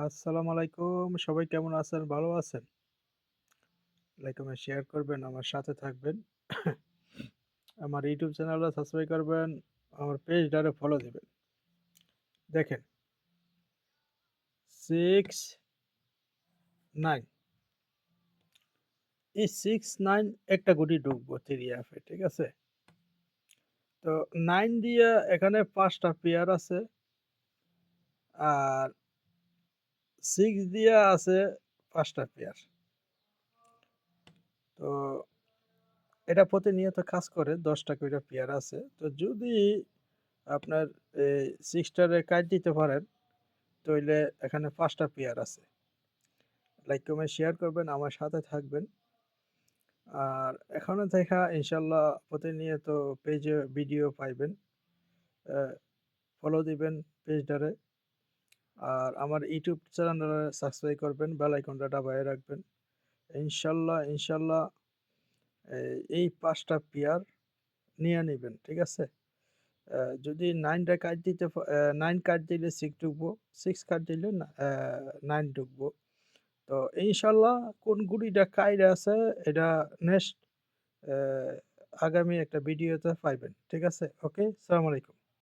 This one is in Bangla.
আসসালামু আলাইকুম। সবাই কেমন আছেন? ভালো আছেন? লাইক কমেন্ট শেয়ার করবেন, আমার সাথে থাকবেন। আমার ইউটিউব চ্যানেলটা সাবস্ক্রাইব করবেন, আমার পেজটারে ফলো দিবেন। দেখেন 6, 9 এই 6, 9 একটা গুটি ঢুকবো 3F এ, ঠিক আছে? তো 9 দিয়া এখানে ৫ টা পেয়ার আছে। আর 6 দিয়া আছে ৫ টা পেয়ার। তো এটা প্রতিনিয়ত কাজ করে ১০ টা কইরা পেয়ার আছে। তো যদি আপনার এই 6 টারে কাইট দিতে পারেন, তাইলে এখানে ৫ টা পেয়ার আছে। লাইক, কমেন্ট, শেয়ার করবেন, আমার সাথে থাকবেন। আর এখনো থেকে ইনশাআল্লাহ প্রতিনিয়ত পেজে ভিডিও পাইবেন। অ্যা ফলো দিবেন পেজটারে। আর আমার ইউটিউব চ্যানেলটারে সাবস্ক্রাইব করবেন, বেল আইকনটা দাবায় রাখবেন। ইনশাআল্লাহ এই ৫ টা পেয়ার নিয়ে নিবেন, ঠিক আছে? যদি 9 টা কাট দিতে 9 কাট দিলে 6 ঢুকবো, 6 কাট দিলে 9 ঢুকবো। তো ইনশাআল্লাহ কোন গুটিটা কাইড়া আছে এটা নেক্সট আগামী একটা ভিডিওতে পাইবেন। ঠিক আছে? ওকে? আসসালামু আলাইকুম।